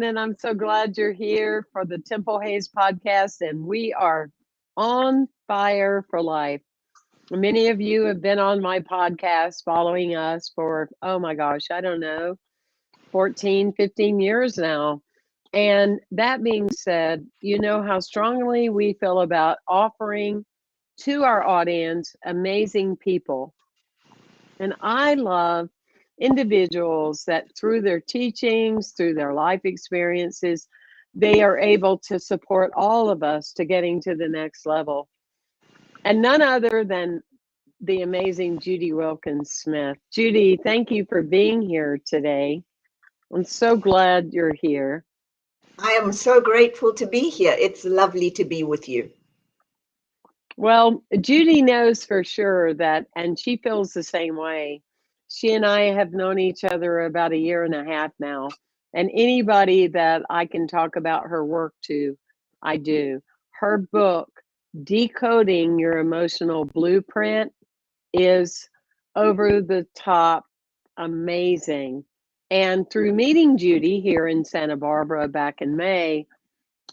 And I'm so glad you're here for the Temple Hayes podcast. And we are on fire for life. Many of you have been on my podcast following us for, oh my gosh, I don't know, 14, 15 years now. And that being said, you know how strongly we feel about offering to our audience amazing people. And I love individuals that through their teachings, through their life experiences, they are able to support all of us to getting to the next level. And none other than the amazing Judy Wilkins Smith. Judy, thank you for being here today. I'm so glad you're here. I am so grateful to be here. It's lovely to be with you. Well, Judy knows for sure that, and she feels the same way. She and I have known each other about a year and a half now. And anybody that I can talk about her work to, I do. Her book, Decoding Your Emotional Blueprint, is over the top amazing. And through meeting Judy here in Santa Barbara back in May,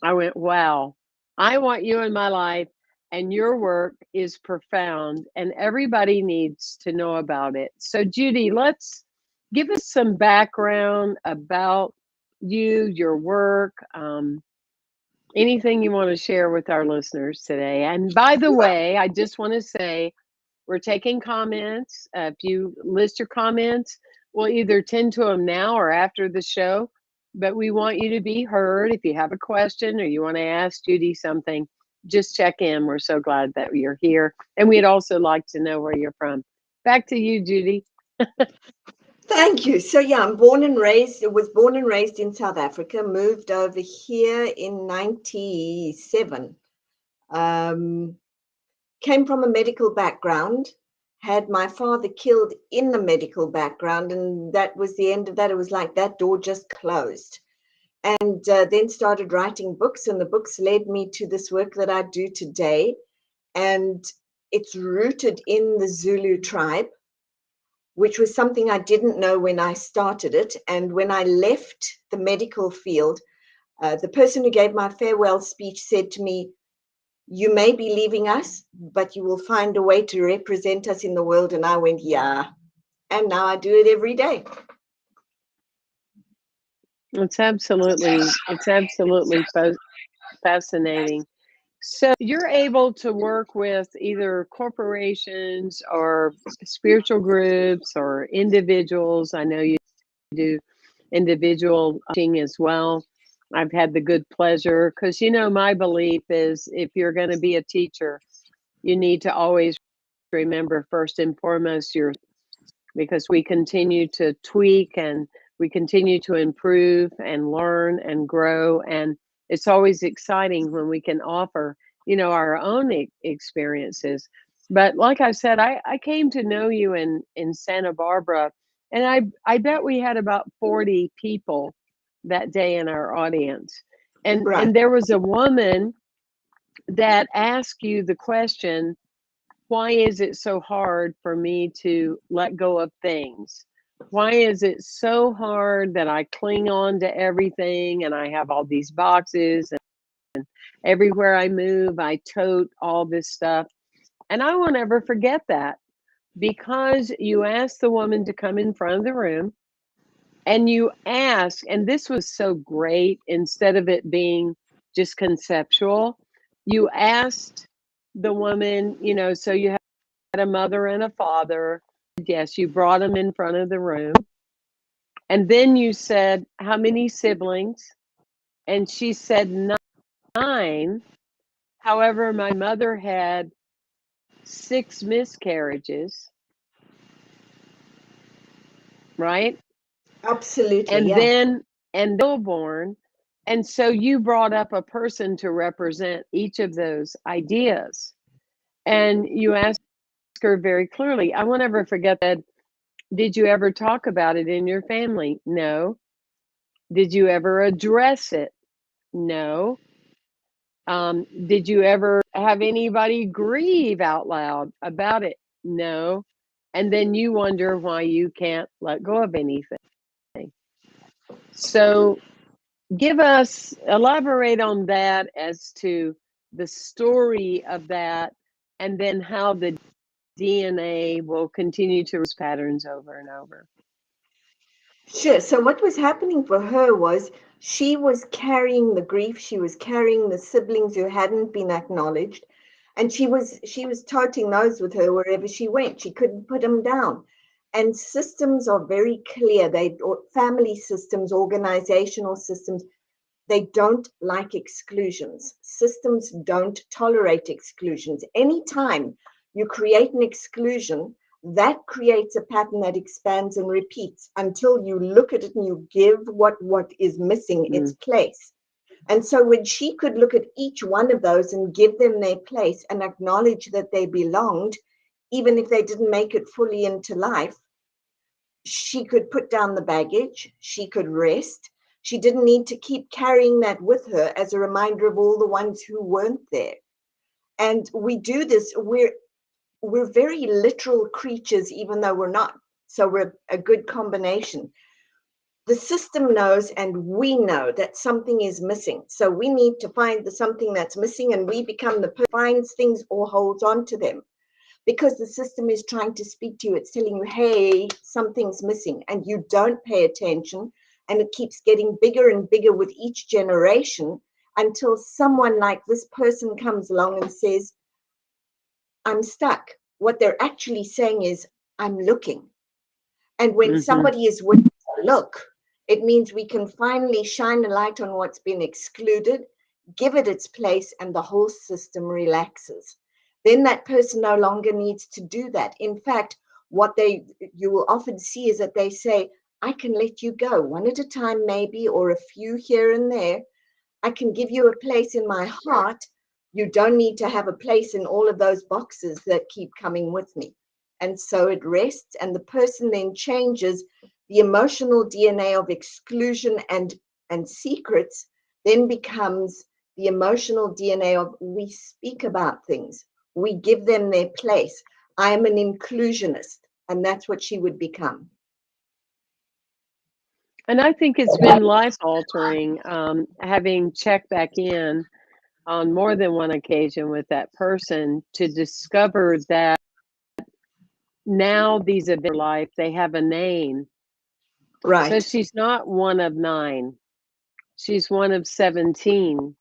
I went, wow, I want you in my life, and your work is profound, and everybody needs to know about it. So, Judy, let's give us some background about you, your work, anything you want to share with our listeners today. And by the way, I just want to say we're taking comments. If you list your comments, we'll either tend to them now or after the show. But we want you to be heard. If you have a question or you want to ask Judy something, just check in. We're so glad that you're here. And we'd also like to know where you're from. Back to you, Judy. Thank you. So yeah, was born and raised in South Africa, moved over here in 97. Um, Came from a medical background, had my father killed in the medical background, and that was the end of that. It was like that door just closed. And then started writing books, and the books led me to this work that I do today. And it's rooted in the Zulu tribe, which was something I didn't know when I started it. And when I left the medical field, the person who gave my farewell speech said to me, "You may be leaving us, but you will find a way to represent us in the world." And I went, yeah. And now I do it every day. It's absolutely fascinating. So you're able to work with either corporations or spiritual groups or individuals. I know you do individual coaching as well. I've had the good pleasure because, my belief is if you're going to be a teacher, you need to always remember first and foremost your because we continue to tweak and we continue to improve and learn and grow. And it's always exciting when we can offer, our own experiences. But like I said, I came to know you in Santa Barbara, and I bet we had about 40 people that day in our audience. Right. And there was a woman that asked you the question, why is it so hard for me to let go of things? Why is it so hard that I cling on to everything and I have all these boxes and everywhere I move, I tote all this stuff? And I won't ever forget that because you asked the woman to come in front of the room and you asked, and this was so great, instead of it being just conceptual, you asked the woman, so you had a mother and a father. Yes, you brought them in front of the room. And then you said, how many siblings? And she said, 9. However, my mother had 6 miscarriages, right? Absolutely. And Yeah. then, and stillborn. And so you brought up a person to represent each of those ideas. And you asked her very clearly, I won't ever forget that. Did you ever talk about it in your family? No. Did you ever address it? No. Did you ever have anybody grieve out loud about it? No. And then you wonder why you can't let go of anything. So elaborate on that as to the story of that, and then how the DNA will continue to patterns over and over. Sure. So what was happening for her was she was carrying the grief, she was carrying the siblings who hadn't been acknowledged, and she was toting those with her wherever she went. She couldn't put them down. And systems are very clear. Family systems, organizational systems, they don't like exclusions. Systems don't tolerate exclusions. Anytime you create an exclusion, that creates a pattern that expands and repeats until you look at it and you give what is missing its place. And so when she could look at each one of those and give them their place and acknowledge that they belonged, even if they didn't make it fully into life, she could put down the baggage, she could rest. She didn't need to keep carrying that with her as a reminder of all the ones who weren't there. And we do this, we're very literal creatures, even though we're not. So we're a good combination. The system knows and we know that something is missing. So we need to find the something that's missing, and we become the person who finds things or holds on to them. Because the system is trying to speak to you. It's telling you, hey, something's missing, and you don't pay attention. And it keeps getting bigger and bigger with each generation until someone like this person comes along and says, I'm stuck. What they're actually saying is, I'm looking. And when somebody is willing to look, it means we can finally shine a light on what's been excluded, give it its place, and the whole system relaxes. Then that person no longer needs to do that. In fact, what you will often see is that they say, I can let you go one at a time, maybe, or a few here and there. I can give you a place in my heart. You don't need to have a place in all of those boxes that keep coming with me. And so it rests, and the person then changes. The emotional DNA of exclusion and secrets then becomes the emotional DNA of we speak about things. We give them their place. I am an inclusionist, and that's what she would become. And I think it's been life altering, having checked back in on more than one occasion with that person to discover that now these events in life, they have a name. Right. So she's not one of 9. She's one of 17.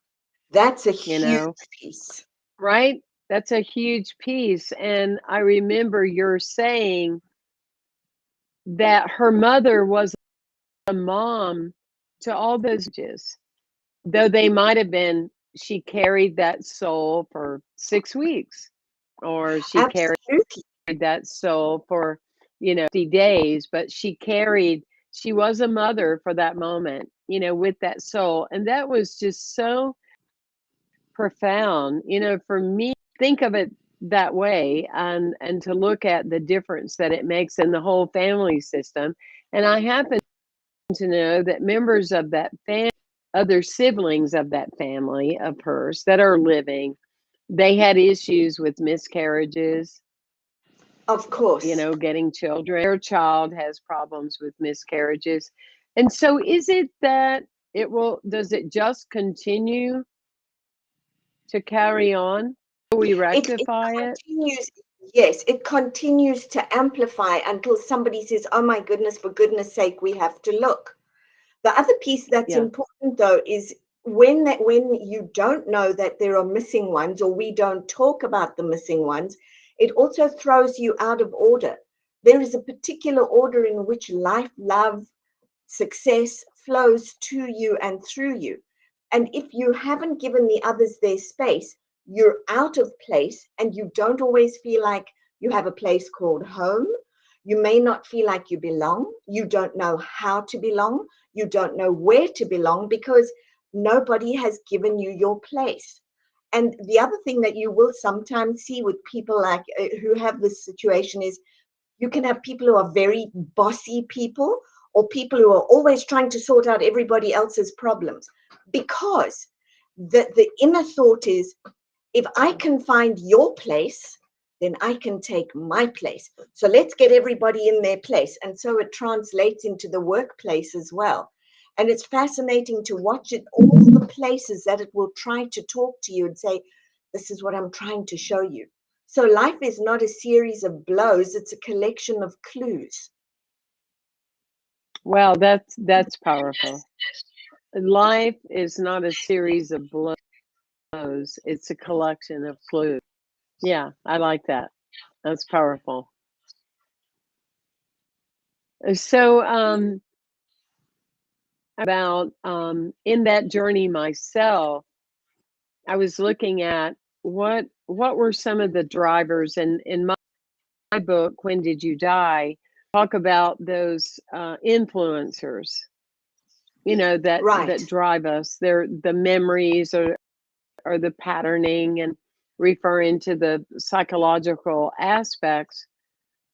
That's a you huge know, piece. right? That's a huge piece. And I remember you're saying that her mother was a mom to all those ages, though they might have been, she carried that soul for 6 weeks, or she carried Absolutely. that soul for, 50 days, but she was a mother for that moment, with that soul. And that was just so profound, for me, think of it that way, and to look at the difference that it makes in the whole family system. And I happen to know that members of that family, other siblings of that family of hers that are living, they had issues with miscarriages, Of course. getting children. Their child has problems with miscarriages. And so is it that does it just continue to carry on? We It rectify it? continues, yes, it continues to amplify until somebody says, oh my goodness, for goodness sake, we have to look. The other piece that's Yeah. important, though, is when you don't know that there are missing ones, or we don't talk about the missing ones, it also throws you out of order. There is a particular order in which life, love, success flows to you and through you. And if you haven't given the others their space, you're out of place, and you don't always feel like you have a place called home. You may not feel like you belong. You don't know how to belong. You don't know where to belong because nobody has given you your place. And the other thing that you will sometimes see with people like who have this situation is you can have people who are very bossy people, or people who are always trying to sort out everybody else's problems, because the inner thought is, if I can find your place, then I can take my place. So let's get everybody in their place. And so it translates into the workplace as well. And it's fascinating to watch it, all the places that it will try to talk to you and say, this is what I'm trying to show you. So life is not a series of blows, it's a collection of clues. Wow, that's powerful. Life is not a series of blows, it's a collection of clues. Yeah, I like that. That's powerful. So, about in that journey myself, I was looking at what were some of the drivers, and in my book, When Did You Die? Talk about those influencers, that Right. drive us. They're the memories or the patterning, and referring to the psychological aspects.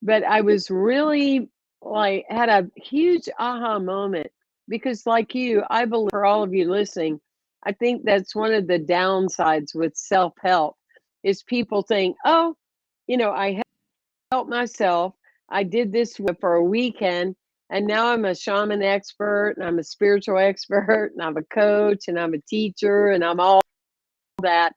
But I was really like had a huge aha moment because, like you, I believe for all of you listening, I think that's one of the downsides with self-help is people think, oh, I helped myself. I did this for a weekend, and now I'm a shaman expert, and I'm a spiritual expert, and I'm a coach, and I'm a teacher, and I'm all that.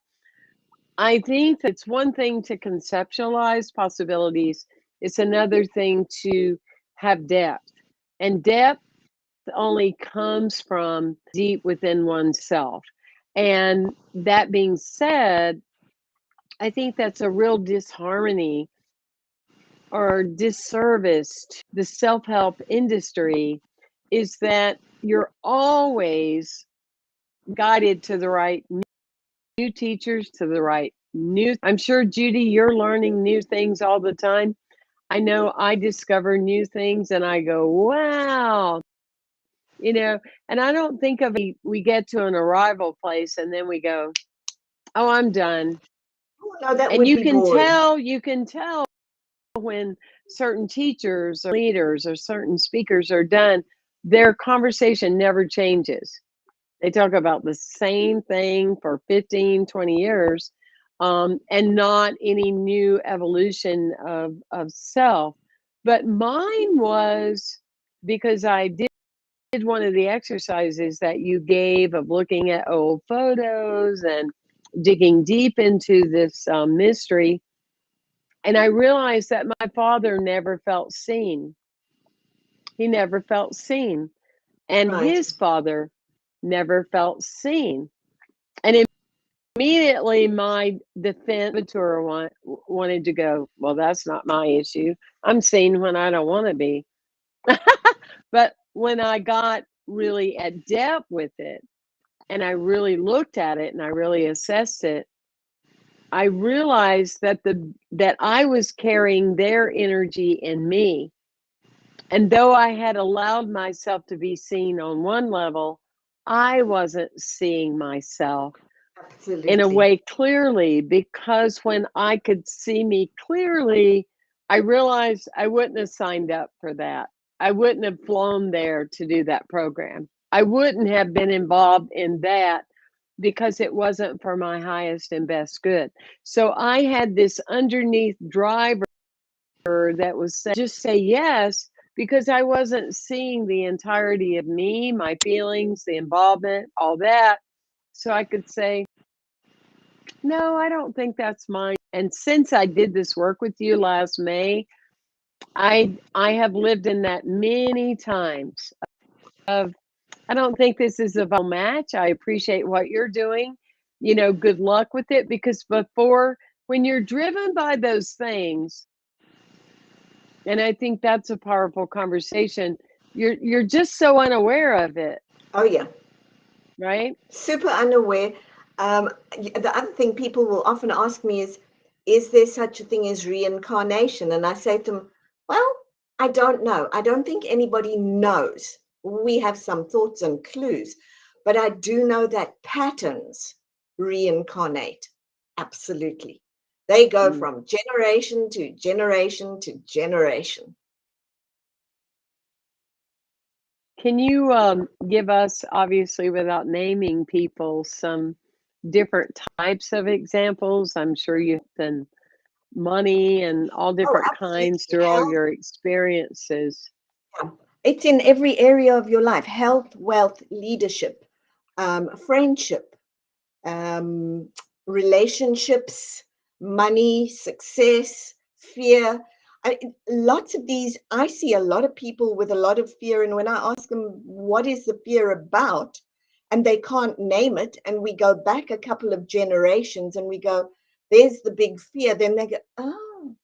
I think it's one thing to conceptualize possibilities, it's another thing to have depth. And depth only comes from deep within oneself. And that being said, I think that's a real disharmony or disservice to the self help industry is that you're always guided to the right new teachers, to the right new. I'm sure, Judy, you're learning new things all the time. I know I discover new things and I go, wow, and I don't think of we get to an arrival place and then we go, oh, I'm done. Oh, no, that And would be boring. you can tell when certain teachers or leaders or certain speakers are done, their conversation never changes. They talk about the same thing for 15, 20 years, and not any new evolution of self. But mine was because I did one of the exercises that you gave of looking at old photos and digging deep into this mystery. And I realized that my father never felt seen. He never felt seen. And Right. his father never felt seen. And immediately my defense wanted to go, well, that's not my issue. I'm seen when I don't want to be. But when I got really at depth with it and I really looked at it and I really assessed it, I realized that I was carrying their energy in me. And though I had allowed myself to be seen on one level, I wasn't seeing myself in a Absolutely. way clearly, because when I could see me clearly, I realized I wouldn't have signed up for that. I wouldn't have flown there to do that program. I wouldn't have been involved in that because it wasn't for my highest and best good. So I had this underneath driver that was just say yes, because I wasn't seeing the entirety of me, my feelings, the involvement, all that. So I could say, no, I don't think that's mine. And since I did this work with you last May, I have lived in that many times of I don't think this is a viable match. I appreciate what you're doing. Good luck with it, because before, when you're driven by those things, and I think that's a powerful conversation, you're just so unaware of it, Oh, yeah. right? Super unaware. The other thing people will often ask me is there such a thing as reincarnation? And I say to them, well, I don't know. I don't think anybody knows. We have some thoughts and clues, but I do know that patterns reincarnate. Absolutely. They go Mm. from generation to generation to generation. Can you give us, obviously without naming people, some different types of examples? I'm sure you've done money and all Oh, different kinds absolutely. through all Health, your experiences. yeah. It's in every area of your life: health, wealth, leadership, friendship, um, relationships, money, success, fear. Lots of these, I see a lot of people with a lot of fear. And when I ask them, what is the fear about? And they can't name it. And we go back a couple of generations and we go, there's the big fear. Then they go, oh,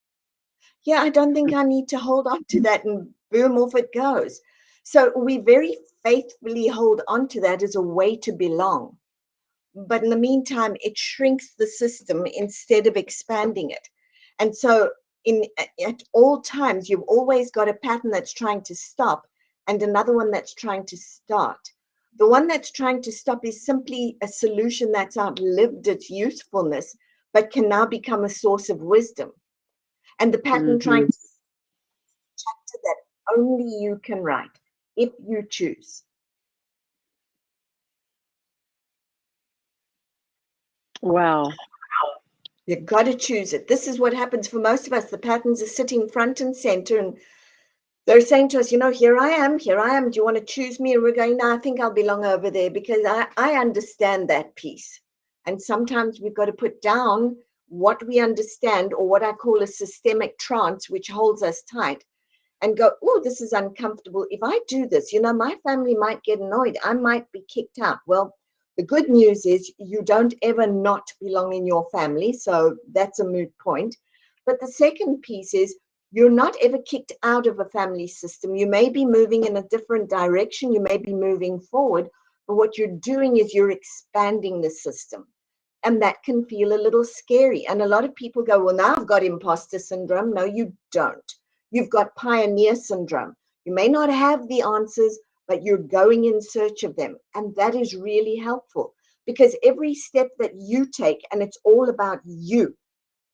yeah, I don't think I need to hold on to that. And boom, off it goes. So we very faithfully hold on to that as a way to belong. But in the meantime, it shrinks the system instead of expanding it. And so at all times, you've always got a pattern that's trying to stop and another one that's trying to start. The one that's trying to stop is simply a solution that's outlived its usefulness, but can now become a source of wisdom. And the pattern trying to chapter that only you can write if you choose. Wow. You've got to choose it. This is what happens for most of us. The patterns are sitting front and center, and they're saying to us, here I am. Do you want to choose me? And we're going, no, I think I'll belong over there, because I understand that piece. And sometimes we've got to put down what we understand, or what I call a systemic trance, which holds us tight, and go, oh, this is uncomfortable. If I do this, my family might get annoyed. I might be kicked out. Well, the good news is you don't ever not belong in your family. So that's a moot point. But the second piece is you're not ever kicked out of a family system. You may be moving in a different direction. You may be moving forward. But what you're doing is you're expanding the system. And that can feel a little scary. And a lot of people go, well, now I've got imposter syndrome. No, you don't. You've got pioneer syndrome. You may not have the answers, but you're going in search of them. And that is really helpful, because every step that you take, and it's all about you,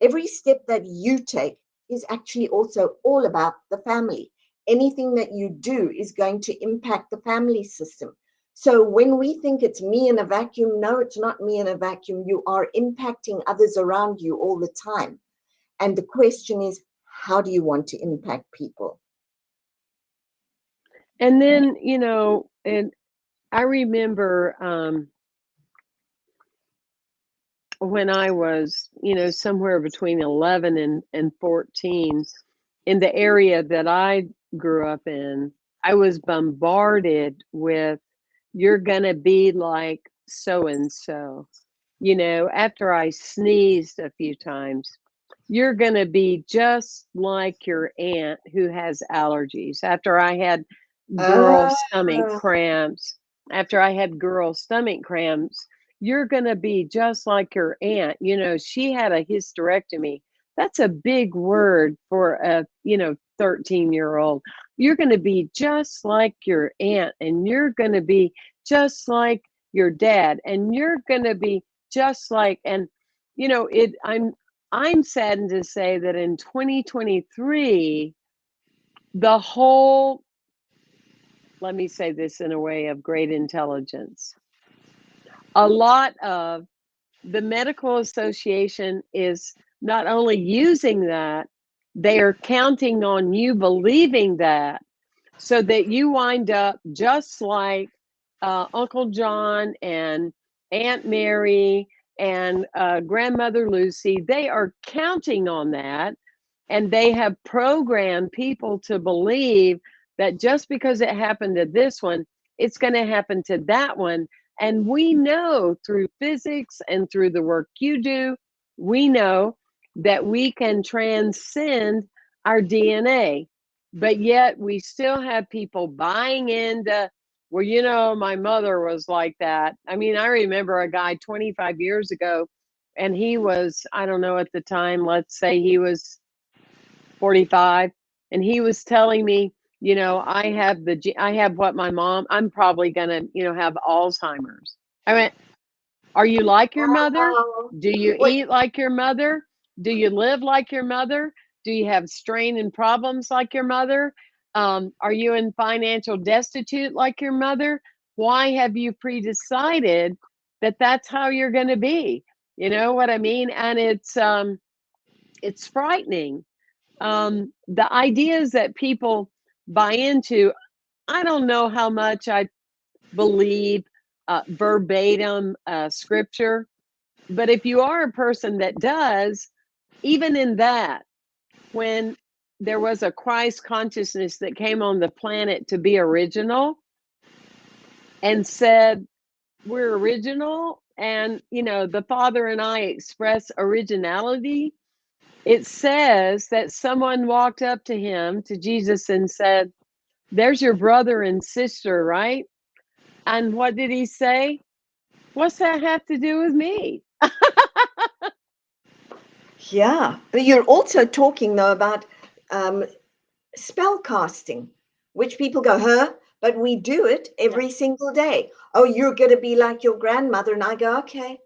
every step that you take is actually also all about the family. Anything that you do is going to impact the family system. So when we think it's me in a vacuum, no, it's not me in a vacuum. You are impacting others around you all the time. And the question is, how do you want to impact people? And then, and I remember when I was, somewhere between 11 and 14, in the area that I grew up in, I was bombarded with, you're going to be like so and so. After I sneezed a few times, you're going to be just like your aunt who has allergies. After I had girl stomach cramps, you're going to be just like your aunt. She had a hysterectomy. That's a big word for a, 13-year-old. You're going to be just like your aunt, and you're going to be just like your dad, and you're going to be just like, and I'm saddened to say that in 2023, the whole, let me say this in a way of great intelligence, a lot of the medical association is not only using that, they are counting on you believing that, so that you wind up just like Uncle John and Aunt Mary and Grandmother Lucy. They are counting on that, and they have programmed people to believe that just because it happened to this one, it's going to happen to that one. And we know through physics and through the work you do, we know that we can transcend our DNA. But yet we still have people buying into, well, my mother was like that. I mean, I remember a guy 25 years ago, and he was, I don't know at the time, let's say he was 45, and he was telling me, I have what my mom, I'm probably gonna, have Alzheimer's. I went, are you like your mother? Do you What? eat like your mother? Do you live like your mother? Do you have strain and problems like your mother? Are you in financial destitute like your mother? Why have you pre-decided that that's how you're going to be? You know what I mean? And it's frightening. The ideas that people buy into, I don't know how much I believe verbatim scripture, but if you are a person that does, even in that, when there was a Christ consciousness that came on the planet to be original and said, we're original, and the Father and I express originality. It says that someone walked up to him, to Jesus, and said, there's your brother and sister, right? And what did he say? What's that have to do with me? Yeah. But you're also talking, though, about um, spell casting, which people go, huh? But we do it Yeah. every single day. Oh, you're going to be like your grandmother. And I go, okay.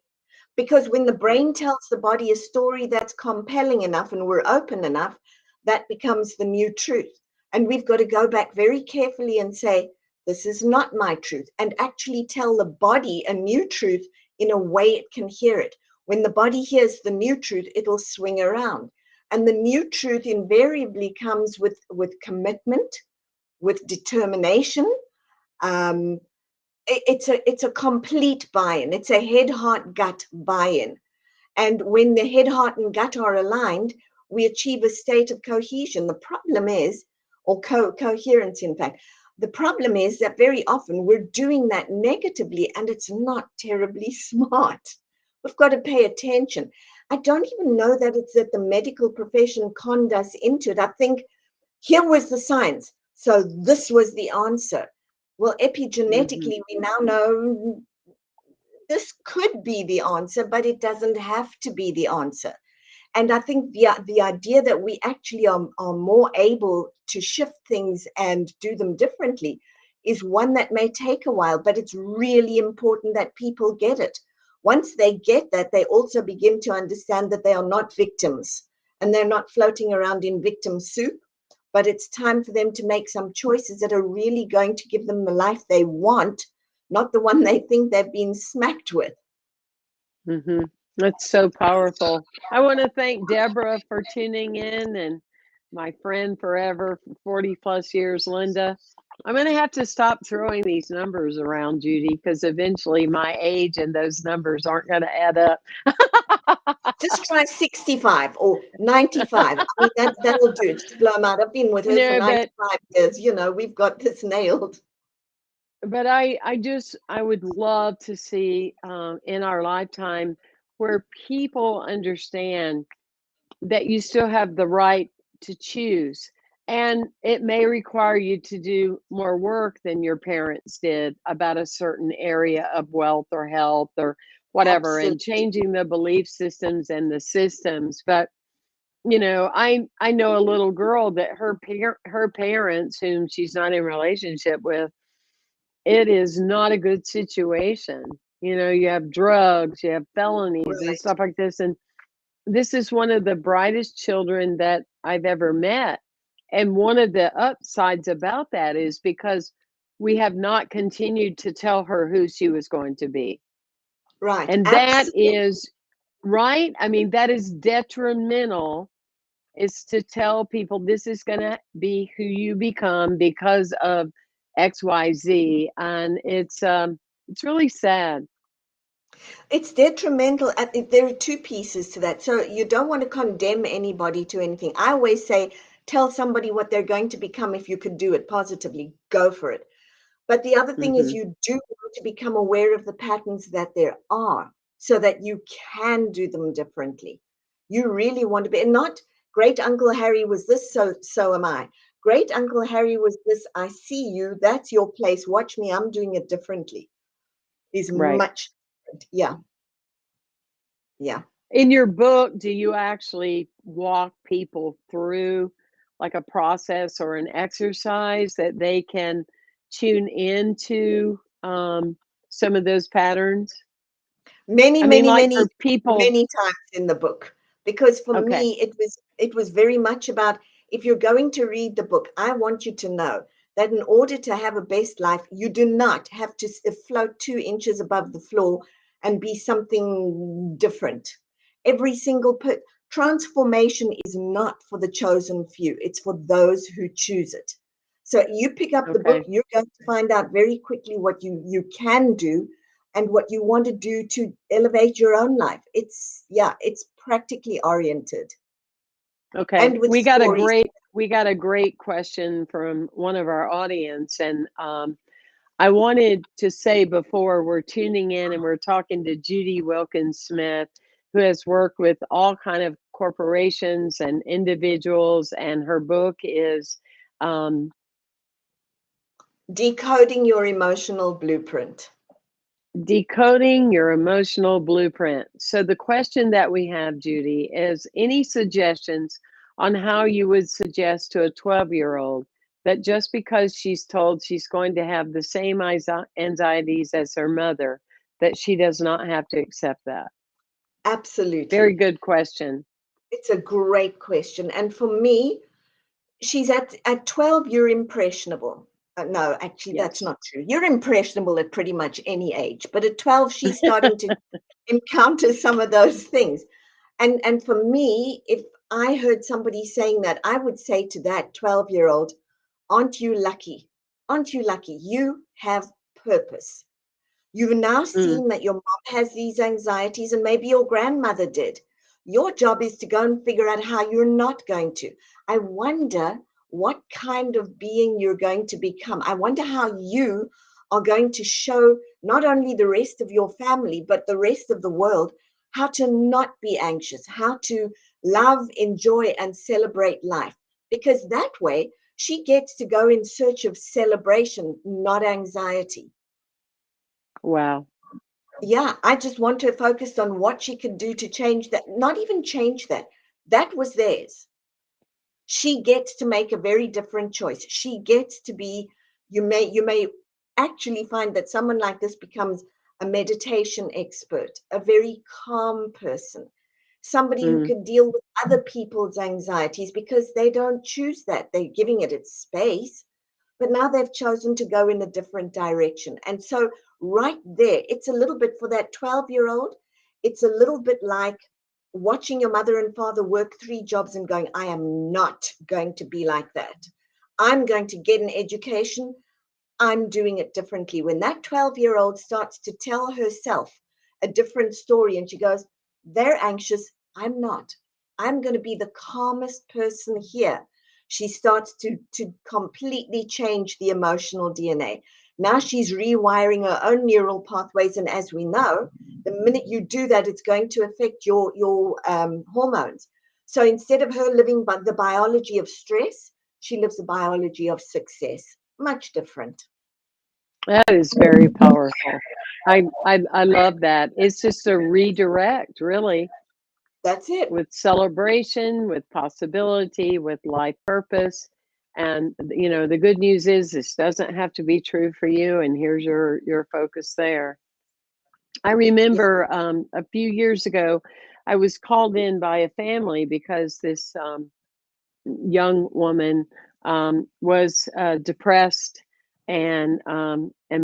Because when the brain tells the body a story that's compelling enough and we're open enough, that becomes the new truth. And we've got to go back very carefully and say, this is not my truth, and actually tell the body a new truth in a way it can hear it. When the body hears the new truth, it'll swing around. And the new truth invariably comes with commitment, with determination. Um, it's a complete buy-in. It's a head, heart, gut buy-in. And when the head, heart, and gut are aligned, we achieve a state of cohesion. The problem is, or coherence, in fact, the problem is that very often we're doing that negatively and it's not terribly smart. We've got to pay attention. I don't even know that it's that the medical profession conned us into it. I think here was the science, so this was the answer. Well, Hmm. epigenetically, we now know this could be the answer, but it doesn't have to be the answer. And I think the idea that we actually are more able to shift things and do them differently is one that may take a while, but it's really important that people get it. Once they get that, they also begin to understand that they are not victims and they're not floating around in victim soup, but it's time for them to make some choices that are really going to give them the life they want, not the one they think they've been smacked with. Hmm. That's so powerful. I want to thank Deborah for tuning in, and my friend forever for 40 plus years, Linda. I'm going to have to stop throwing these numbers around, Judy, because eventually my age and those numbers aren't going to add up. Just try 65 or 95. I mean, that'll do. Just blow them out. I've been with her for No, but 95 years. We've got this nailed. I would love to see in our lifetime where people understand that you still have the right to choose. And it may require you to do more work than your parents did about a certain area of wealth or health or whatever, and Absolutely. changing the belief systems and the systems. But I know a little girl that her parents, whom she's not in relationship with, it is not a good situation. You have drugs, you have felonies and Right. stuff like this, and this is one of the brightest children that I've ever met. And one of the upsides about that is because we have not continued to tell her who she was going to be. Right. And that Absolutely. is right. I mean, that is detrimental, is to tell people this is going to be who you become because of XYZ. And it's really sad. It's detrimental. There are two pieces to that. So you don't want to condemn anybody to anything. I always say, tell somebody what they're going to become. If you could do it positively, go for it. But the other thing is Hmm. you do want to become aware of the patterns that there are so that you can do them differently. You really want to be, and not great Uncle Harry was this, so am I. Great Uncle Harry was this, I see you, that's your place. Watch me, I'm doing it differently. Is Right. much different. Yeah, yeah. In your book, do you actually walk people through like a process or an exercise that they can tune into some of those patterns? Many, I mean, many, like many, for people, many times in the book. Because for okay. me, it was very much about, if you're going to read the book, I want you to know that in order to have a best life, you do not have to float 2 inches above the floor and be something different. Every single transformation is not for the chosen few. It's for those who choose it. So you pick up the book, Okay. you're going to find out very quickly what you can do and what you want to do to elevate your own life. It's practically oriented Okay. and with stories. We got a great question from one of our audience, and I wanted to say before we're tuning in and we're talking to Judy Wilkins Smith, who has worked with all kind of corporations and individuals, and her book is um, Decoding Your Emotional Blueprint. Decoding Your Emotional Blueprint. So the question that we have, Judy, is any suggestions on how you would suggest to a 12-year-old that just because she's told she's going to have the same anxieties as her mother, that she does not have to accept that? Very Absolutely. good question. It's a great question. And for me, she's at 12, you're impressionable. No, actually, that's Yes. not true. You're impressionable at pretty much any age. But at 12, she's starting to encounter some of those things. And for me, if I heard somebody saying that, I would say to that 12-year-old, aren't you lucky? Aren't you lucky? You have purpose. You've now Mm, seen that your mom has these anxieties, and maybe your grandmother did. Your job is to go and figure out how you're not going to. I wonder what kind of being you're going to become. I wonder how you are going to show not only the rest of your family, but the rest of the world how to not be anxious, how to love, enjoy, and celebrate life. Because that way, she gets to go in search of celebration, not anxiety. wow. Yeah, I just want her focused on what she can do to change that, not even change that. That was theirs. She gets to make a very different choice. She gets to be, you may actually find that someone like this becomes a meditation expert, a very calm person, somebody who Mm, can deal with other people's anxieties because they don't choose that. They're giving it its space, but now they've chosen to go in a different direction. And so, right there, it's a little bit for that 12-year-old, it's a little bit like watching your mother and father work 3 jobs and going, I am not going to be like that. I'm going to get an education. I'm doing it differently. When that 12-year-old starts to tell herself a different story and she goes, they're anxious, I'm not. I'm going to be the calmest person here. She starts to completely change the emotional DNA. Now she's rewiring her own neural pathways. And as we know, the minute you do that, it's going to affect your hormones. So instead of her living by the biology of stress, she lives the biology of success. Much different. that is very powerful. I love that. It's just a redirect, really, That's it. with celebration, with possibility, with life purpose. And the good news is this doesn't have to be true for you, and here's your focus there. I Yeah. remember a few years ago, I was called in by a family because this young woman was depressed and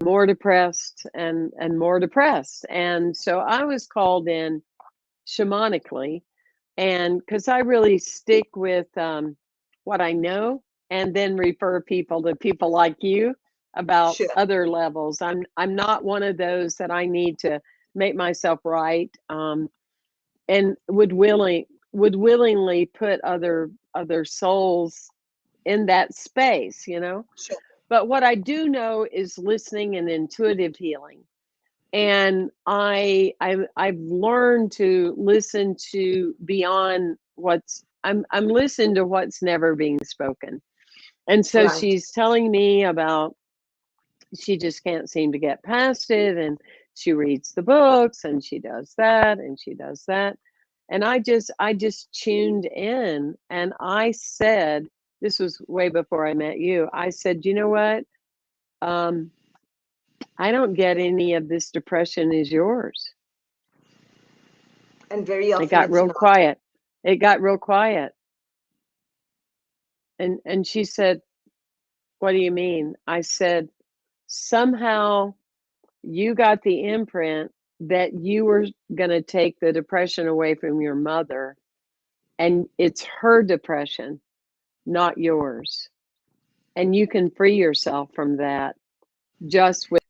more depressed and more depressed, and so I was called in shamanically, and because I really stick with what I know, and then refer people to people like you about Sure. other levels. I'm not one of those that I need to make myself right, and would willingly put other souls in that space, you know. Sure. But what I do know is listening and intuitive healing, and I've learned to listen to beyond I'm listening to what's never being spoken. And so Right. she's telling me about she just can't seem to get past it, and she reads the books and she does that and she does that. And I just tuned in, and I said, this was way before I met you. I said, you know what? Um, I don't get any of this depression is yours. And very It often got it's real not. quiet. It got real quiet. And she said, "What do you mean?" I said, "Somehow you got the imprint that you were going to take the depression away from your mother, and it's her depression, not yours." And you can free yourself from that just with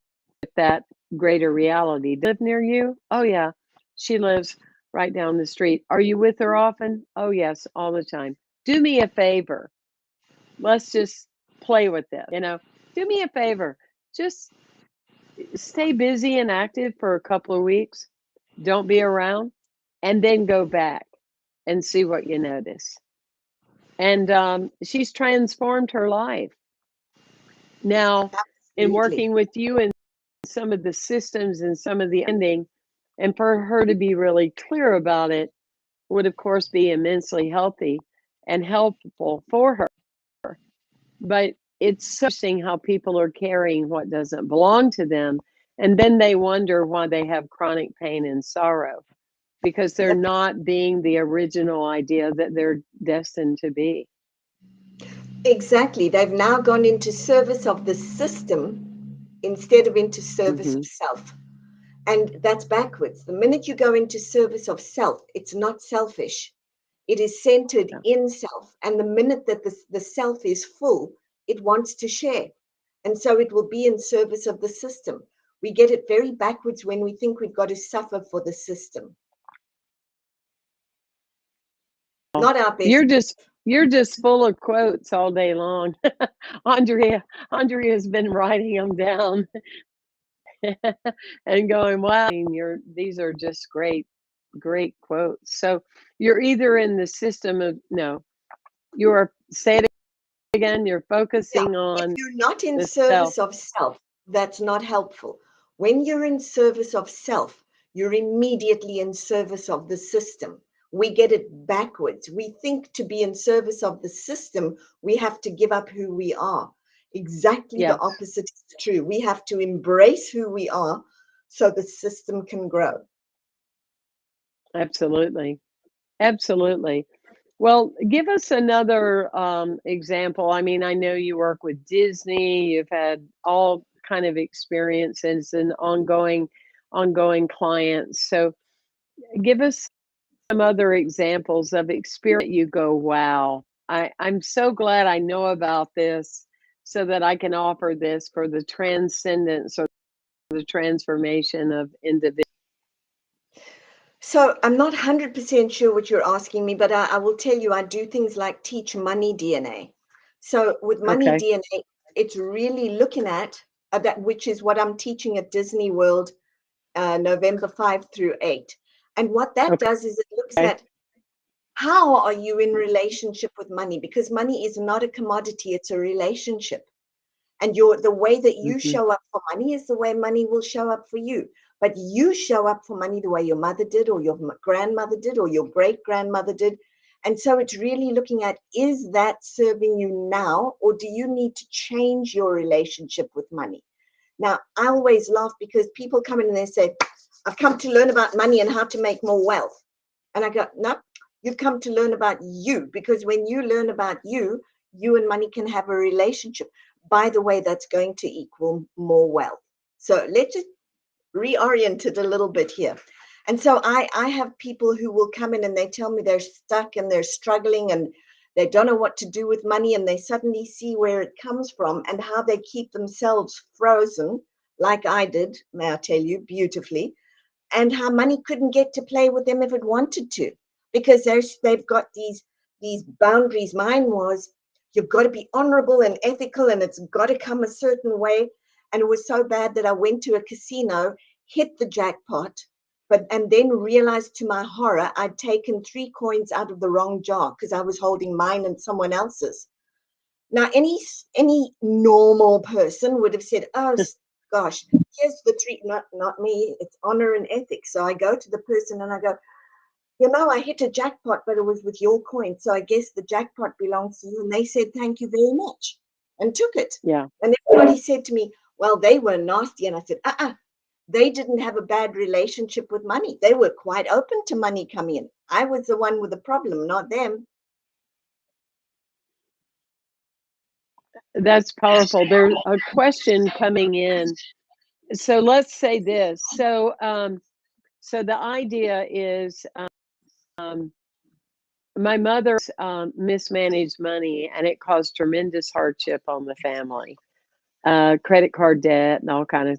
that greater reality. Live near you? Oh, yeah. She lives right down the street. Are you with her often? Oh, yes, all the time. Do me a favor. Let's just play with this, Do me a favor. Just stay busy and active for a couple of weeks. Don't be around, and then go back and see what you notice. And she's transformed her life. Now, in Absolutely. working with you and some of the systems and some of the ending, and for her to be really clear about it would, of course, be immensely healthy and helpful for her. But it's so interesting how people are carrying what doesn't belong to them, and then they wonder why they have chronic pain and sorrow because they're Yep. not being the original idea that they're destined to be. Exactly. They've now gone into service of the system instead of into service of Hmm. self. And that's backwards. The minute you go into service of self, it's not selfish. It is centered Yeah. in self. And the minute that the self is full, it wants to share. And so it will be in service of the system. We get it very backwards when we think we've got to suffer for the system. Not our best. You're just you're just full of quotes all day long. Andrea has been writing them down and going, wow, I mean, these are just great quotes. So you're either in the system of no, you're say it again, you're Yeah. focusing If on you're not in the self. service of self, that's not helpful. When you're in service of self, you're immediately in service of the system. We get it backwards. We think to be in service of the system, we have to give up who we are. Exactly the Yes, opposite is true. We have to embrace who we are so the system can grow. absolutely. Absolutely. Well, give us another example. I mean, I know you work with Disney. You've had all kind of experiences and ongoing clients. So, give us some other examples of experience that you go, "Wow, I'm so glad I know about this, so that I can offer this for the transcendence or the transformation of individuals." So I'm not 100% sure what you're asking me, but I will tell you I do things like teach money DNA. So with money Okay. DNA, it's really looking at that, which is what I'm teaching at Disney World, November 5 through 8. And what that does is it looks Okay. at how are you in relationship with money? Because money is not a commodity, it's a relationship. And the way that you Hmm. show up for money is the way money will show up for you. But you show up for money the way your mother did, or your grandmother did, or your great grandmother did. And so it's really looking at, is that serving you now, or do you need to change your relationship with money? Now, I always laugh because people come in and they say, I've come to learn about money and how to make more wealth. And I go, no, you've come to learn about you, because when you learn about you and money can have a relationship. By the way, that's going to equal more wealth. So let's just reorient it a little bit here. And so I have people who will come in and they tell me they're stuck and they're struggling and they don't know what to do with money, and they suddenly see where it comes from and how they keep themselves frozen, like I did, may I tell you, beautifully, and how money couldn't get to play with them if it wanted to, because they've got these boundaries. Mine was, you've got to be honorable and ethical, and it's got to come a certain way. And it was so bad that I went to a casino, hit the jackpot, and then realized to my horror I'd taken 3 coins out of the wrong jar because I was holding mine and someone else's. Now, any normal person would have said, "Oh, gosh, here's the treat." Not me. It's honor and ethics. So I go to the person and I go, I hit a jackpot, but it was with your coin. So I guess the jackpot belongs to you. And they said, "Thank you very much," and took it. Yeah. And everybody said to me, "Well, they were nasty." And I said, they didn't have a bad relationship with money. They were quite open to money coming in. I was the one with the problem, not them. That's powerful. There's a question coming in. So let's say this. So the idea is, um, My mother mismanaged money, and it caused tremendous hardship on the family. Credit card debt and all kind of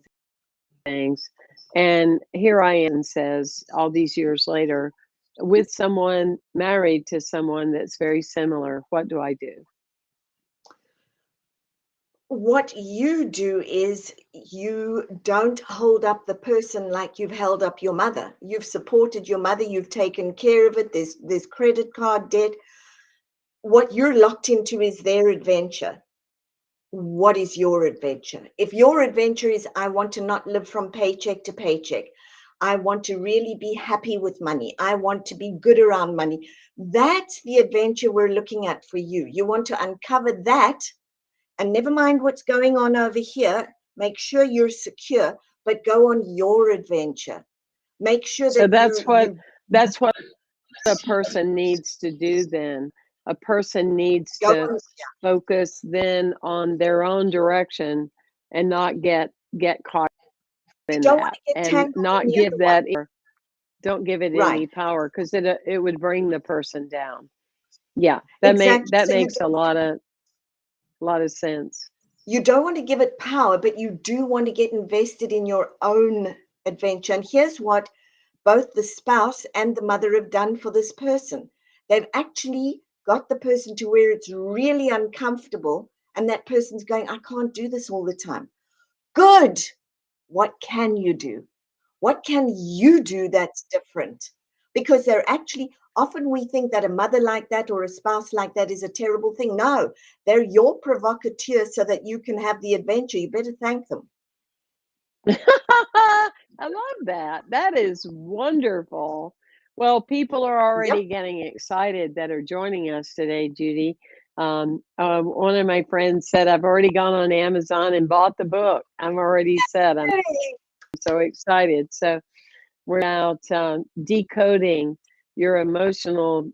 things. And here I am, says all these years later, with someone married to someone that's very similar. What do I do? What you do is you don't hold up the person like you've held up your mother. You've supported your mother, you've taken care of it. There's credit card debt. What you're locked into is their adventure. What is your adventure? If your adventure is, I want to not live from paycheck to paycheck, I want to really be happy with money, I want to be good around money, that's the adventure we're looking at for you. You want to uncover that, and never mind what's going on over here. Make sure you're secure, but go on your adventure. Make sure So that that's what a person needs to do then. A person needs go to on. focus then on their own direction and not get caught You in don't want that, to get and tangled in not the give other one. that don't give it Right. any power, because it would bring the person down. Yeah, Exactly. that So makes a lot of sense. you don't want to give it power, but you do want to get invested in your own adventure. And here's what both the spouse and the mother have done for this person. They've actually got the person to where it's really uncomfortable, and that person's going, I can't do this all the time. Good. What can you do? What can you do that's different? Because they're actually, often we think that a mother like that or a spouse like that is a terrible thing. No, they're your provocateur so that you can have the adventure. You better thank them. I love that. That is wonderful. Well, people are Yep. already getting excited that are joining us today, Judy. One of my friends said, I've already gone on Amazon and bought the book. I'm already set. I'm Hey, so excited. So we're out decoding your emotional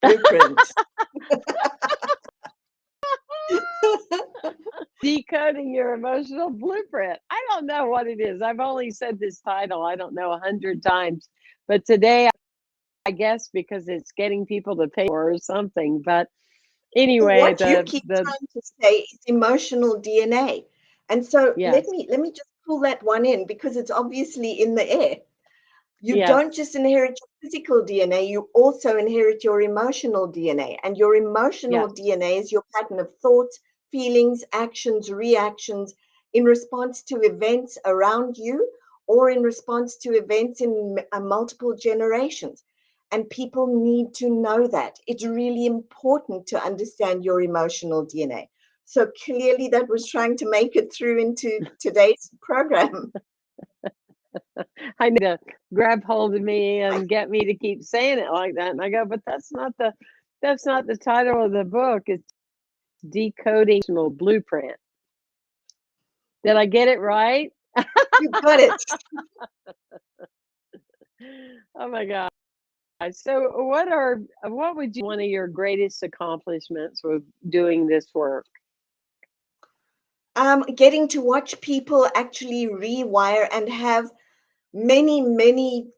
blueprint. decoding your emotional blueprint. I don't know what it is. I've only said this title, I don't know, 100 times. But today, I guess because it's getting people to pay for or something. But anyway, What you keep the trying to say is emotional DNA. And so let yes, me let me just pull that one in because it's obviously in the air. You don't yes, just inherit your physical DNA, you also inherit your emotional DNA. And your emotional yes. DNA is your pattern of thoughts, feelings, actions, reactions in response to events around you or in response to events in multiple generations. And people need to know that. It's really important to understand your emotional DNA. So clearly, that was trying to make it through into today's program. I need to grab hold of me and get me to keep saying it like that. And I go, but that's not the title of the book. It's decoding emotional blueprint. Did I get it right? You got it. Oh my God. So what would you one of your greatest accomplishments with doing this work? Getting to watch people actually rewire and have many, many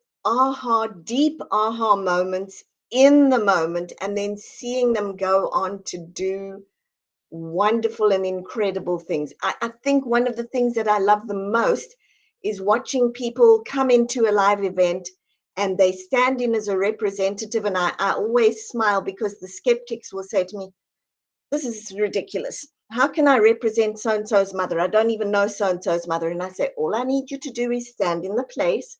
deep aha moments in the moment, and then seeing them go on to do wonderful and incredible things. I think one of the things that I love the most is watching people come into a live event and they stand in as a representative. And I always smile because the skeptics will say to me, this is ridiculous. How can I represent so and so's mother? I don't even know so and so's mother. And I say, all I need you to do is stand in the place.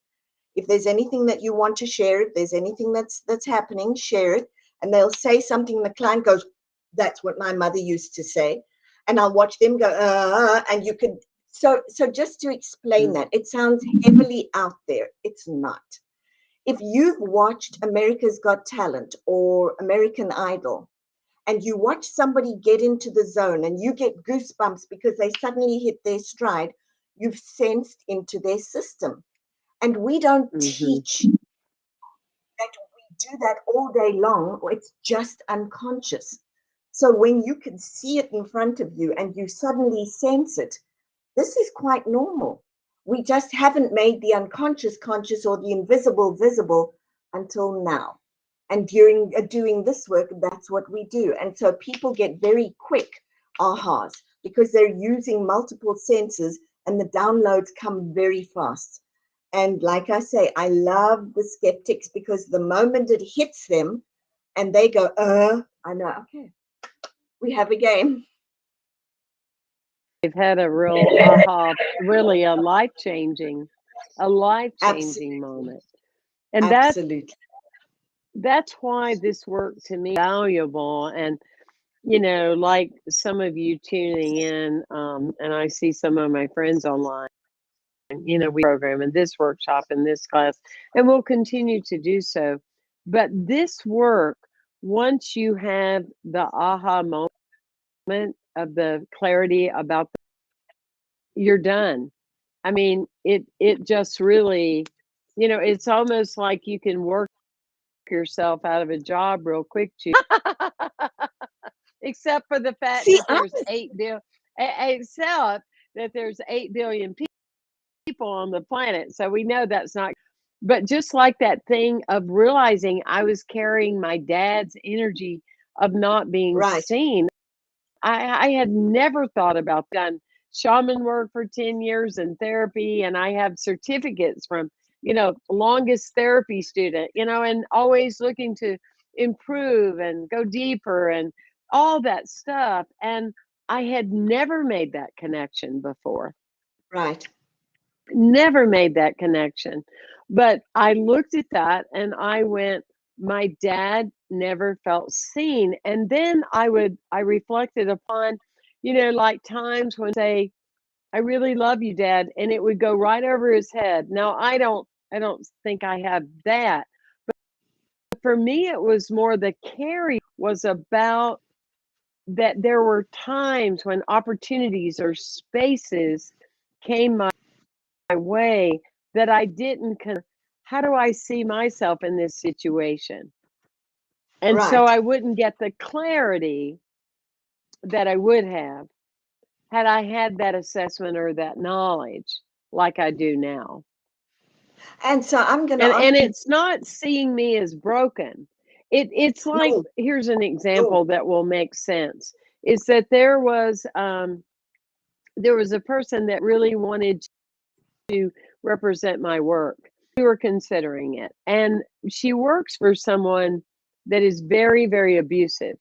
If there's anything that you want to share, if there's anything that's happening, share it. And they'll say something. The client goes, that's what my mother used to say. And I'll watch them go, and you could. So just to explain Mm. that, it sounds heavily out there. It's not. If you've watched America's Got Talent or American Idol, and you watch somebody get into the zone and you get goosebumps because they suddenly hit their stride, you've sensed into their system. And we don't Mhm. teach that we do that all day long, or it's just unconscious. So when you can see it in front of you and you suddenly sense it, this is quite normal. We just haven't made the unconscious conscious or the invisible visible until now. And during doing this work, that's what we do. And so people get very quick ahas because they're using multiple senses and the downloads come very fast. And like I say, I love the skeptics because the moment it hits them and they go, I know, okay, we have a game. They've had a real aha, really a life-changing Absolutely. moment. And Absolutely. that's why this work to me is valuable. And, you know, like some of you tuning in, and I see some of my friends online, you know, we program in this workshop in this class, and we'll continue to do so. But this work, once you have the aha moment of the clarity about you're done. I mean, it just really, you know, it's almost like you can work yourself out of a job real quick, except for the fact See, that there's 8 billion, except that there's 8 billion people on the planet. So we know that's not, but just like that thing of realizing I was carrying my dad's energy of not being right, seen. I had never thought about that. Shaman work for 10 years in therapy, and I have certificates from, you know, longest therapy student, you know, and always looking to improve and go deeper and all that stuff. And I had never made that connection before. right. Never made that connection. But I looked at that and I went, my dad never felt seen. And then I reflected upon, you know, like times when say, I really love you, Dad, and it would go right over his head. Now I don't think I have that. But for me it was more the carry was about that there were times when opportunities or spaces came my way that I didn't how do I see myself in this situation? And so Right. I wouldn't get the clarity that I would have had I had that assessment or that knowledge like I do now. And so I'm going to And ask you, it's not seeing me as broken. It's like no, here's an no, example that will make sense. Is that there was a person that really wanted to represent my work. We were considering it. And she works for someone that is very, very abusive,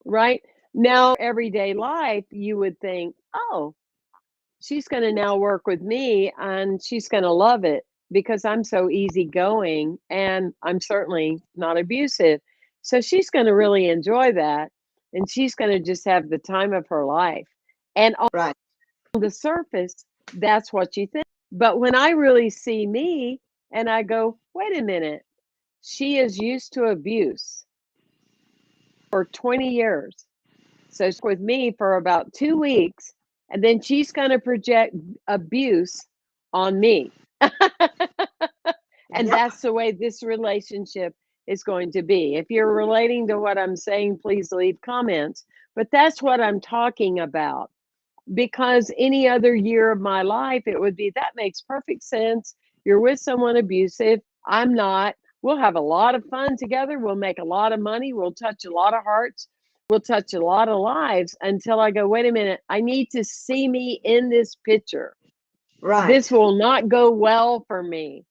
right? Now, everyday life, you would think, oh, she's going to now work with me and she's going to love it because I'm so easygoing and I'm certainly not abusive. So she's going to really enjoy that and she's going to just have the time of her life. And right. the surface, that's what you think. But when I really see me and I go, wait a minute, she is used to abuse for 20 years. So she's with me for about 2 weeks, and then she's going to project abuse on me. And Yep. that's the way this relationship is going to be. If you're relating to what I'm saying, please leave comments. But that's what I'm talking about. Because any other year of my life, it would be that makes perfect sense. You're with someone abusive. I'm not. We'll have a lot of fun together. We'll make a lot of money. We'll touch a lot of hearts. We'll touch a lot of lives until I go, wait a minute, I need to see me in this picture. This Right. will not go well for me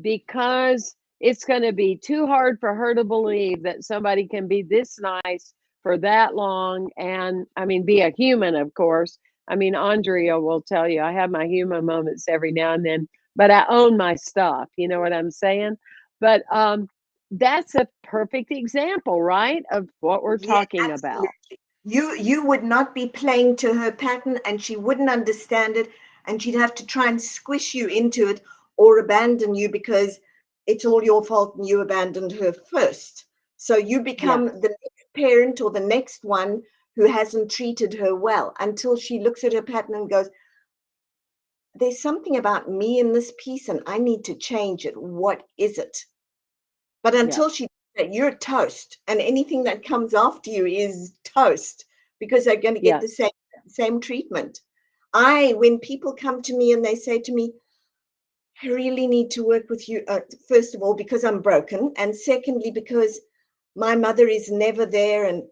because it's going to be too hard for her to believe that somebody can be this nice for that long. And I mean, be a human, of course. I mean, Andrea will tell you, I have my human moments every now and then, but I own my stuff. You know what I'm saying? But that's a perfect example, right, of what we're Yeah, talking about. absolutely. You would not be playing to her pattern and she wouldn't understand it and she'd have to try and squish you into it or abandon you because it's all your fault and you abandoned her first. So you Yeah. become the next parent or the next one who hasn't treated her well until she looks at her pattern and goes, there's something about me in this piece and I need to change it. What is it? But Yeah. until she that you're toast, and anything that comes after you is toast because they're going to get Yeah. the same treatment. When people come to me and they say to me, I really need to work with you, first of all, because I'm broken. And secondly, because my mother is never there. And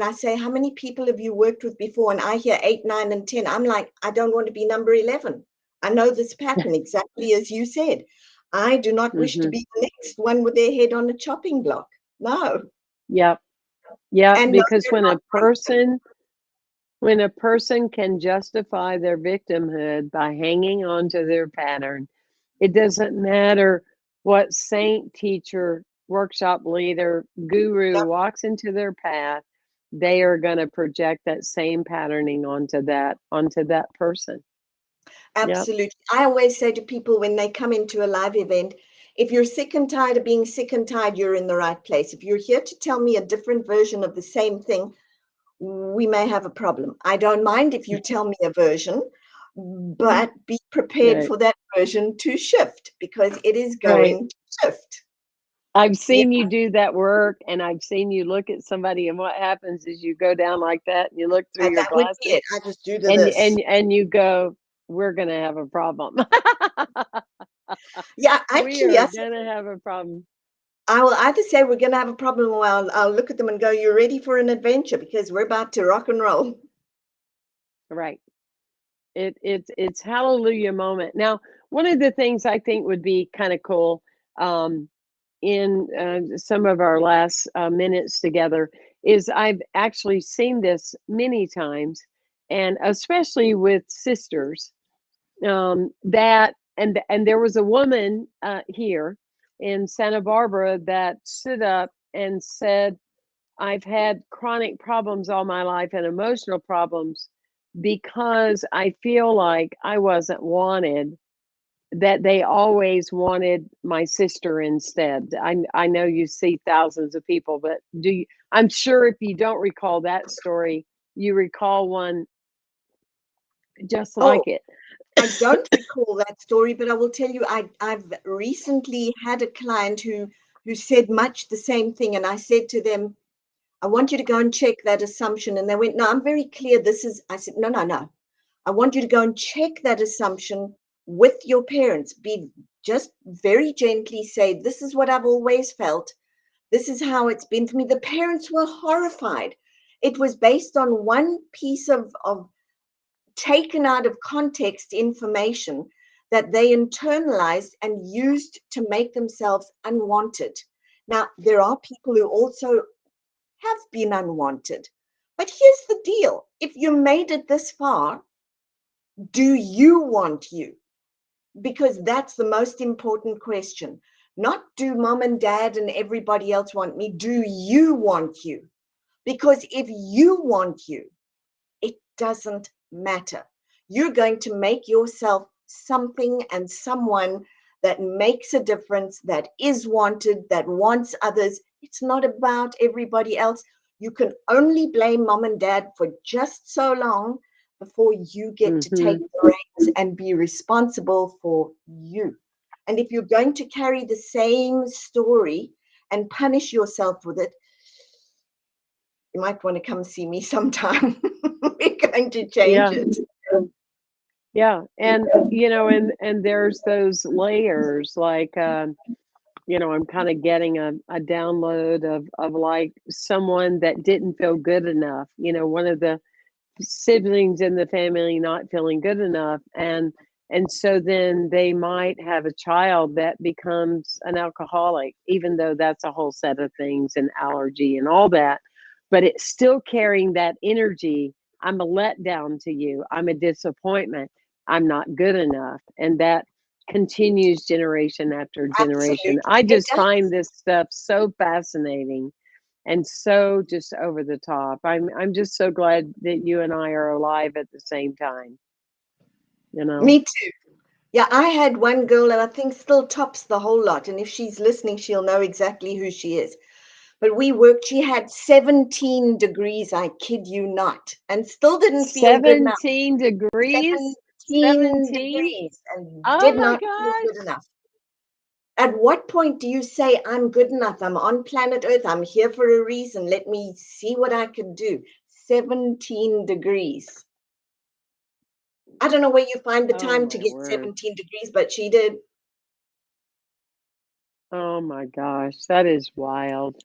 I say, how many people have you worked with before? And I hear 8, 9, and 10. I'm like, I don't want to be number 11. I know this pattern exactly as you said. I do not wish to Mm-hmm. be the next one with their head on a chopping block. No. Yep. Yep. And no, Because you're not when a person can justify their victimhood by hanging on to their pattern, it doesn't matter what saint, teacher, workshop leader, guru wrong. walks into their path, they are going to project that same patterning onto that person. Yep. Absolutely. I always say to people when they come into a live event, if you're sick and tired of being sick and tired, you're in the right place. If you're here to tell me a different version of the same thing, we may have a problem. I don't mind if you tell me a version, but be prepared Right. for that version to shift because it is Right. going to shift. I've Yeah, seen you do that work, and I've seen you look at somebody, and what happens is you go down like that, and you look through your that would be glasses, it. I just do to and this. you go, "We're gonna have a problem. Yeah, We actually, are yes, gonna have a problem." I will either say we're going to have a problem or I'll look at them and go, you're ready for an adventure because we're about to rock and roll. Right. It's hallelujah moment. Now, one of the things I think would be kind of cool, um, in some of our last minutes together is I've actually seen this many times, and especially with sisters, that and there was a woman here in Santa Barbara that stood up and said, I've had chronic problems all my life and emotional problems because I feel like I wasn't wanted, that they always wanted my sister instead. I know you see thousands of people, but do you, I'm sure if you don't recall that story, you recall one just Oh, like it. I don't recall that story, but I will tell you, I've recently had a client who said much the same thing. And I said to them, I want you to go and check that assumption. And they went, no, I'm very clear. I said, no, no, no. I want you to go and check that assumption with your parents. Be just very gently say, this is what I've always felt. This is how it's been for me. The parents were horrified. It was based on one piece of taken out of context information that they internalized and used to make themselves unwanted. Now, there are people who also have been unwanted. But here's the deal. If you made it this far, do you want you? Because that's the most important question. Not do mom and dad and everybody else want me. Do you want you? Because if you want you, it doesn't matter. You're going to make yourself something and someone that makes a difference, that is wanted, that wants others. It's not about everybody else. You can only blame mom and dad for just so long before you get to take Hmm. the reins and be responsible for you. And if you're going to carry the same story and punish yourself with it, you might want to come see me sometime. We're going to change Yeah. it. Yeah. And and there's those layers like I'm kind of getting a download of like someone that didn't feel good enough, one of the siblings in the family not feeling good enough, and so then they might have a child that becomes an alcoholic, even though that's a whole set of things and allergy and all that, but it's still carrying that energy. I'm a letdown to you, I'm a disappointment, I'm not good enough, and that continues generation after generation. Absolutely. I It just does. find this stuff so fascinating and so just over the top. I'm just so glad that you and I are alive at the same time, you know. Me too. Yeah, I had one girl that I think still tops the whole lot. And if she's listening, she'll know exactly who she is. But we worked, she had 17 degrees, I kid you not, and still didn't feel good enough. 17 degrees? 17 17? degrees and Oh did my not feel good gosh. enough. At what point do you say, I'm good enough? I'm on planet Earth. I'm here for a reason. Let me see what I can do. 17 degrees. I don't know where you find the Oh time to my get word. 17 degrees, but she did. Oh my gosh, that is wild.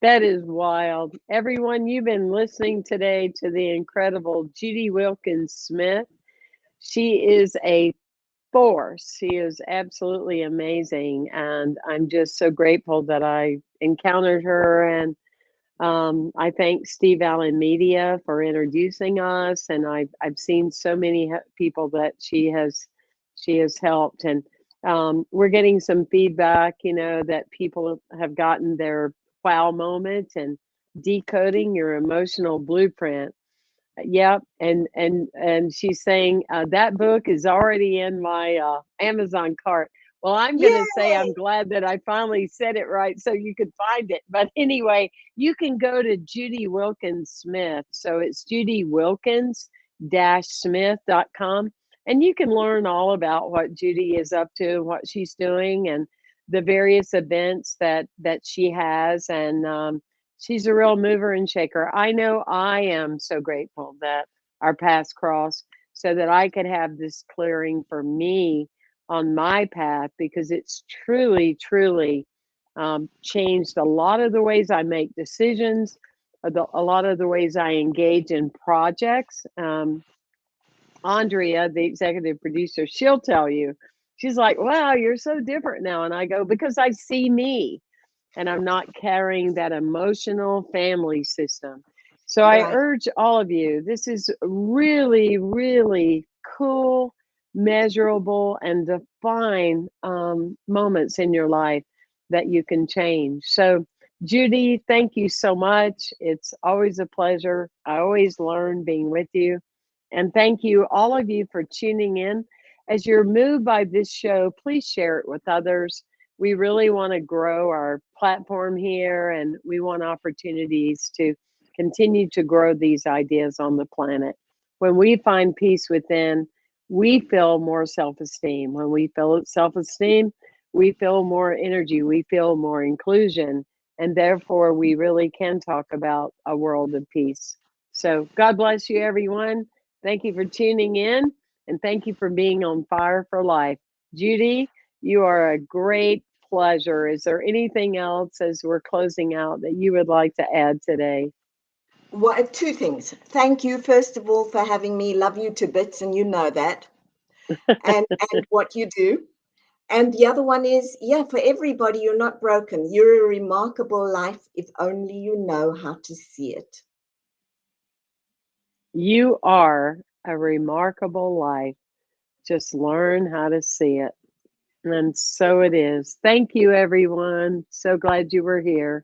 That is wild. Everyone, you've been listening today to the incredible Judy Wilkins Smith. She is a force. She is absolutely amazing. And I'm just so grateful that I encountered her. And I thank Steve Allen Media for introducing us. And I've seen so many people that she has helped. And we're getting some feedback, that people have gotten their wow moment and decoding your emotional blueprint. Yep, and she's saying that book is already in my Amazon cart. Well, I'm going to say I'm Yay! glad that I finally said it right so you could find it. But anyway, you can go to Judy Wilkins Smith. So it's Judy Wilkins Smith.com, and you can learn all about what Judy is up to, what she's doing, and the various events that she has. And she's a real mover and shaker. I know I am so grateful that our paths crossed so that I could have this clearing for me on my path, because it's truly, truly changed a lot of the ways I make decisions, a lot of the ways I engage in projects. Andrea, the executive producer, she'll tell you, she's like, wow, you're so different now. And I go, because I see me and I'm not carrying that emotional family system. So I Right. urge all of you, this is really, really cool, measurable, and defined moments in your life that you can change. So, Judy, thank you so much. It's always a pleasure. I always learn being with you. And thank you, all of you, for tuning in. As you're moved by this show, please share it with others. We really want to grow our platform here, and we want opportunities to continue to grow these ideas on the planet. When we find peace within, we feel more self esteem. When we feel self esteem, we feel more energy, we feel more inclusion, and therefore we really can talk about a world of peace. So, God bless you, everyone. Thank you for tuning in, and thank you for being on fire for life. Judy, you are a great pleasure. Is there anything else as we're closing out that you would like to add today? Well, two things. Thank you, first of all, for having me. Love you to bits, and you know that. And what you do. And the other one is, yeah, for everybody, you're not broken. You're a remarkable life if only you know how to see it. You are a remarkable life. Just learn how to see it. And so it is. Thank you, everyone. So glad you were here.